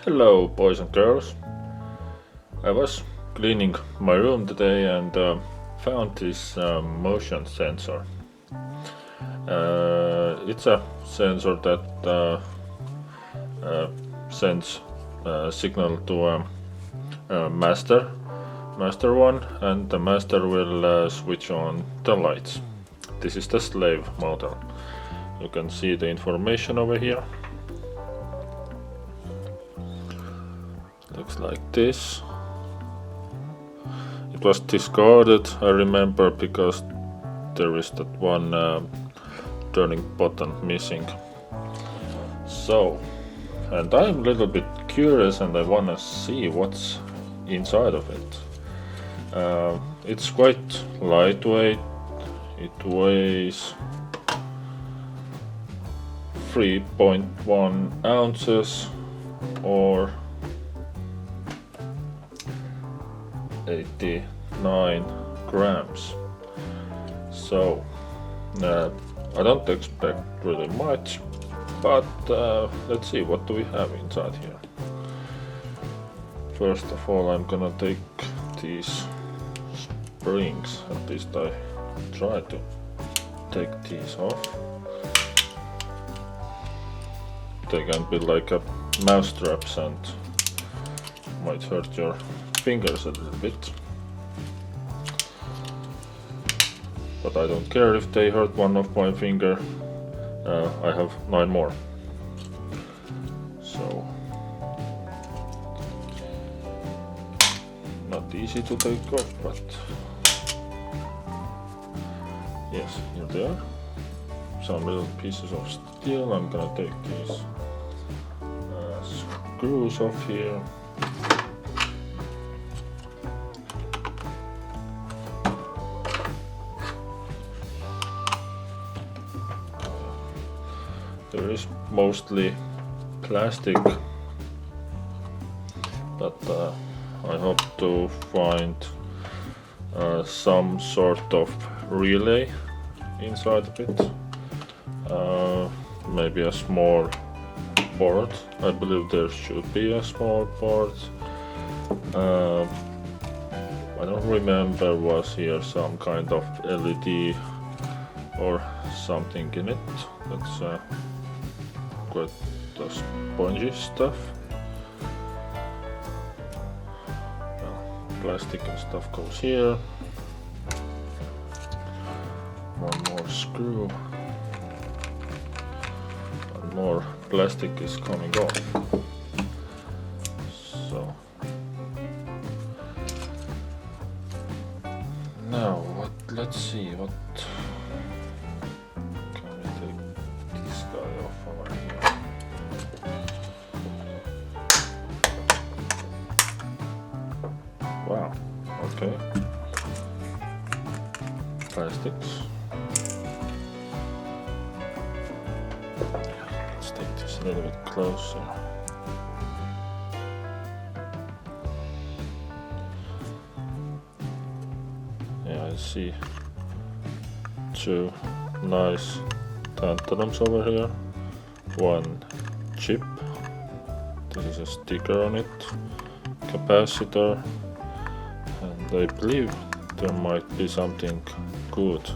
Hello, boys and girls. I was cleaning my room today and found this motion sensor. It's a sensor that sends signal to a master one, and the master will switch on the lights. This is the slave model. You can see the information over here. Looks like this. It was discarded, I remember, because there is that one turning button missing. So, and I'm a little bit curious and I wanna see what's inside of it. It's quite lightweight. It weighs 3.1 ounces or 89 grams. So I don't expect really much, but let's see, what do we have inside here. First of all, I'm gonna take these springs, at least I try to take these off. They can be like a mouse straps and might hurt your fingers a little bit, but I don't care if they hurt one of my finger. I have 9 more, so not easy to take off, but yes, here they are. Some little pieces of steel. I'm gonna take these screws off here. There is mostly plastic, but I hope to find some sort of relay inside of it. Maybe a small board. I believe there should be a small board. I don't remember, was here some kind of LED or something in it. That's quite the spongy stuff. Well, plastic and stuff goes here. One more screw. One more plastic is coming off. So now what? Let's see what. Wow, okay. Plastics. Let's take this a little bit closer. Yeah, I see 2 nice tantalums over here. 1 chip. This is a sticker on it. Capacitor. And I believe there might be something good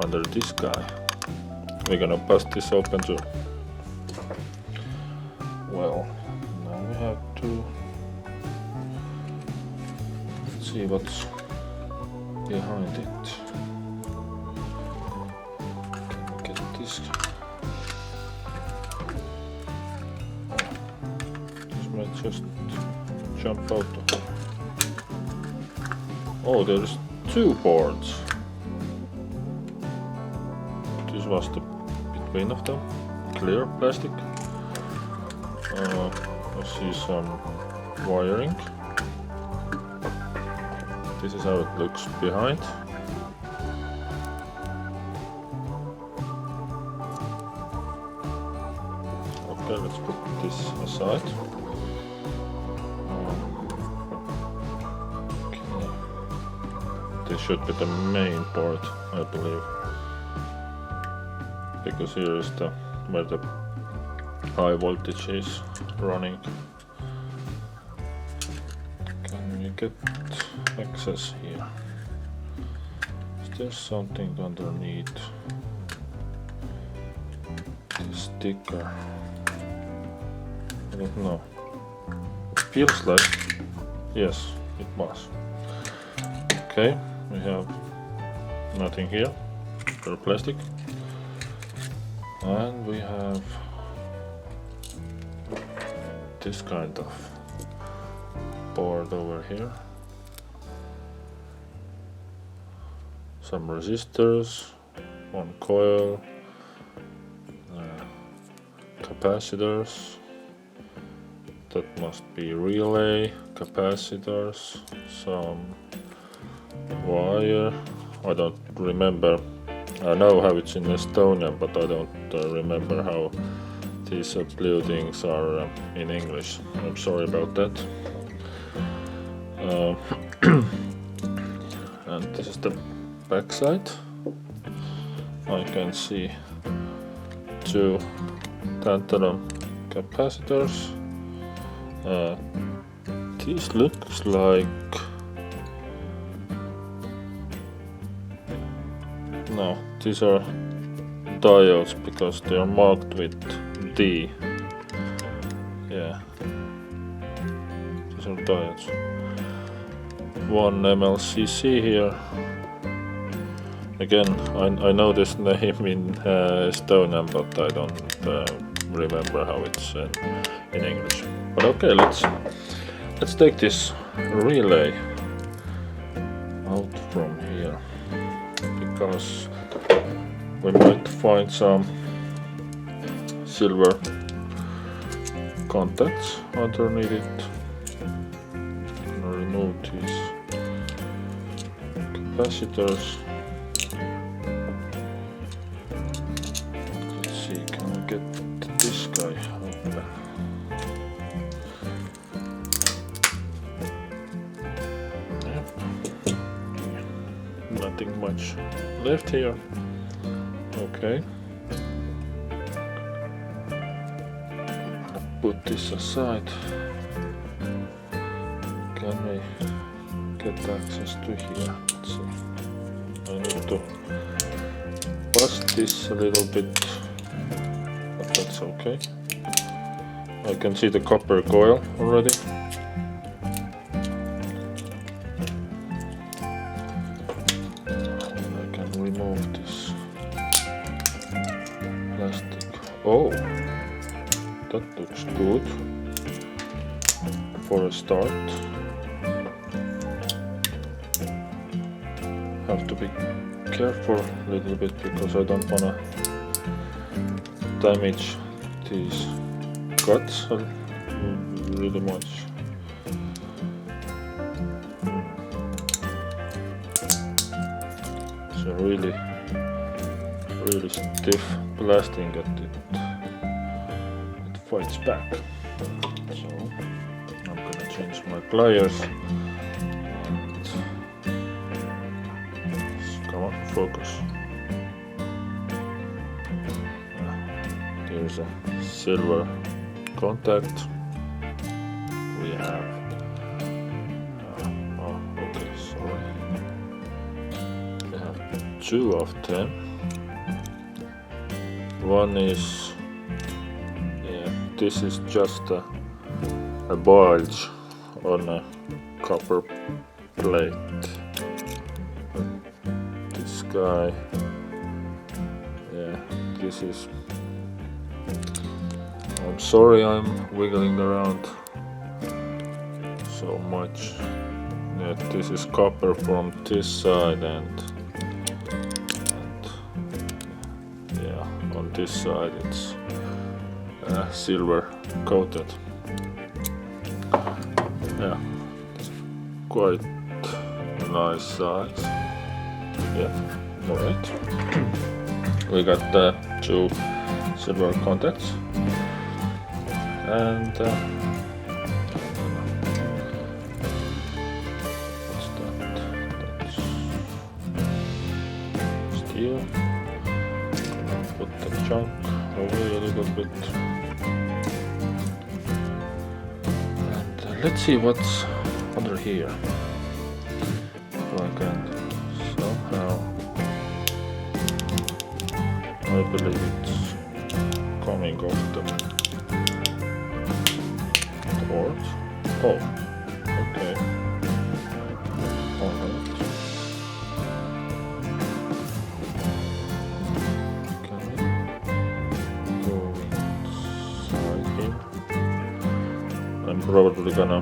under this guy. We're gonna bust this open too. Well, now we have to see what's behind it. Can we get this? This might just jump out. Oh, there's 2 boards. This was the between of them. Clear plastic. I see some wiring. This is how it looks behind. Okay, let's put this aside. This should be the main part, I believe, because here is the where the high voltage is running. Can we get access here? Is there something underneath this sticker? I don't know. It feels like, yes, it was. Okay, we have nothing here, for plastic. And we have this kind of board over here. Some resistors, one coil, capacitors. That must be relay, capacitors, some wire. I don't remember. I know how it's in Estonian, but I don't remember how these blue things are in English. I'm sorry about that. And this is the back side. I can see two tantalum capacitors. This looks like... No, these are diodes because they are marked with D. Yeah, these are diodes. One MLCC here. Again, I know this name in Estonian, but I don't remember how it's in English. But okay, let's take this relay out from here, because we might find some silver contacts underneath it. I'm gonna remove these capacitors. Let's see, can I get this guy open? Yep. Nothing much left here. Okay. Put this aside. Can we get access to here? Let's see. I need to bust this a little bit, but that's okay. I can see the copper coil already. And I can remove this plastic. Oh, that looks good for a start. Have to be careful a little bit because I don't wanna damage these cuts really much. It's a really stiff plastic that it fights back. So I'm gonna change my pliers. Come on, focus. There's a silver contact. We have oh, okay, sorry. We have two of them. One is, yeah, this is just a bulge on a copper plate. This guy, yeah, this is, I'm sorry I'm wiggling around so much. Yeah, this is copper from this side and yeah, on this side it's silver coated. Yeah, quite a nice size. Yeah, alright. We got two silver contacts. And what's that? That's steel. Put the chunk away a little bit. Let's see what's under here. If I can somehow, I believe it's coming off the board. Oh, okay. Alright. Can we go inside here? I'm probably gonna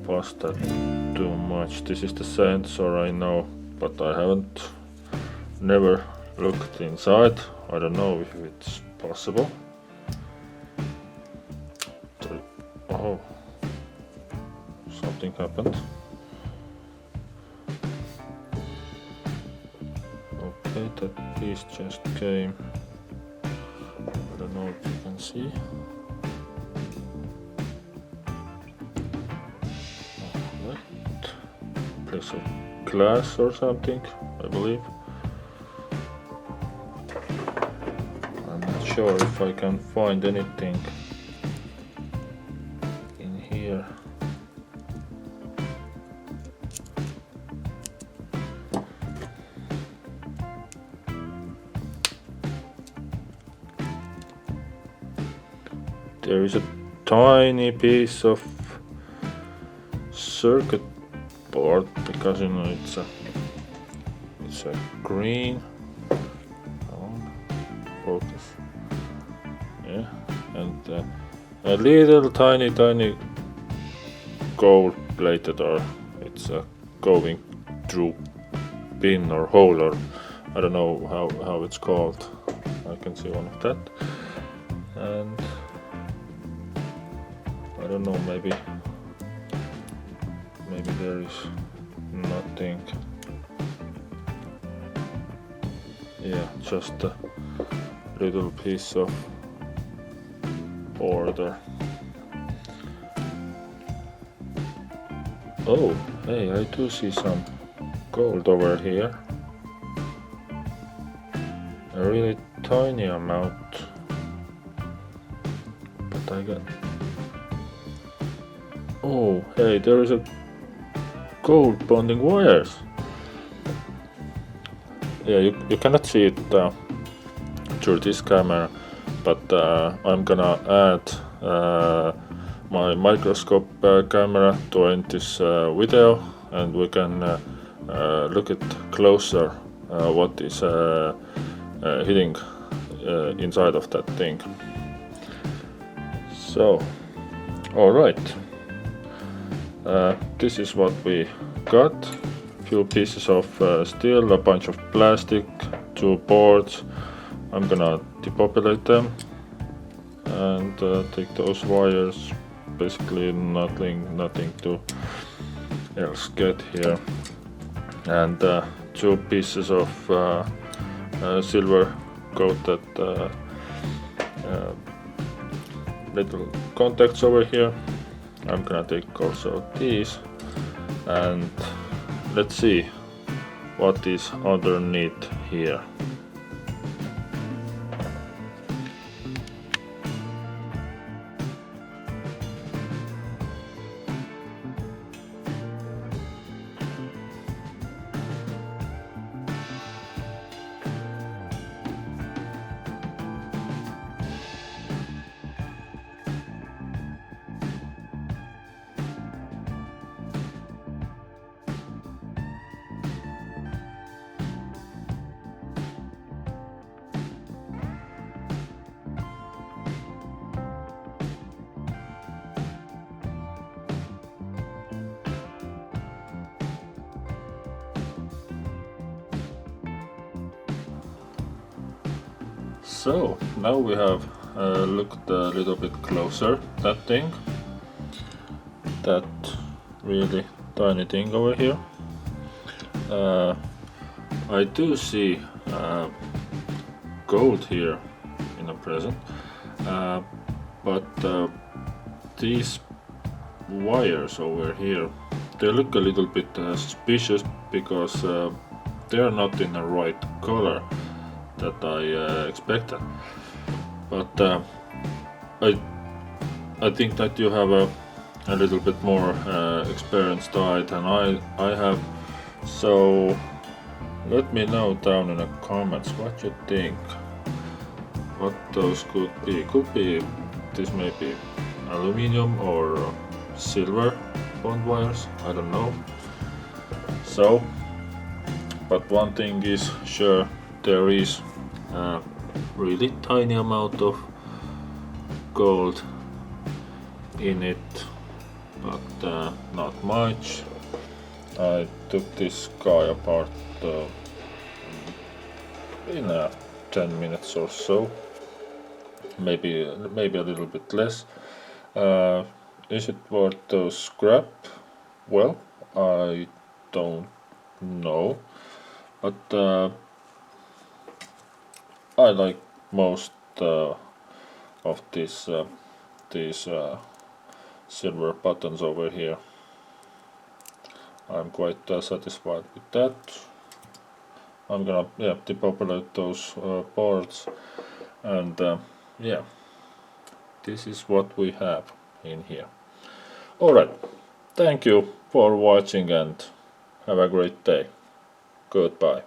bust that too much. This is the sensor, I know, but I haven't never looked inside. I don't know if it's possible. Oh, something happened. Okay, that piece just came. I don't know if you can see. Alright. Piece of glass or something, I believe. I'm not sure if I can find anything in here. There is a tiny piece of circuit board, because you know it's a green. Focus. Yeah, and a little tiny gold plated, or it's going through pin or hole, or I don't know how it's called. I can see one of that, and I don't know, maybe there is nothing. Yeah, just a little piece of border. Oh, hey, I do see some gold over here. A really tiny amount, but I got. Oh, hey, there is a gold bonding wires. Yeah, you cannot see it through this camera, but I'm gonna add my microscope camera to end this video, and we can look at closer what is hitting inside of that thing. So, alright. This is what we got. Few pieces of steel, a bunch of plastic, 2 boards. I'm gonna depopulate them and take those wires. Basically nothing to else get here. And 2 pieces of silver coated little contacts over here. I'm gonna take also these, and let's see what is underneath here. So now we have looked a little bit closer. That thing, that really tiny thing over here. I do see gold here in the present, but these wires over here, they look a little bit suspicious, because they are not in the right color that I expected. But I I think that you have a little bit more experienced eye than I have, so let me know down in the comments what you think, what those could be. Could be this, may be aluminium or silver bond wires, I don't know. So, but one thing is sure, there is a really tiny amount of gold in it, but not much. I took this guy apart in 10 minutes or so, maybe a little bit less. Is it worth the scrap? Well, I don't know, but I like most of these silver buttons over here. I'm quite satisfied with that. I'm gonna depopulate those boards, and yeah, this is what we have in here. Alright, thank you for watching and have a great day. Goodbye.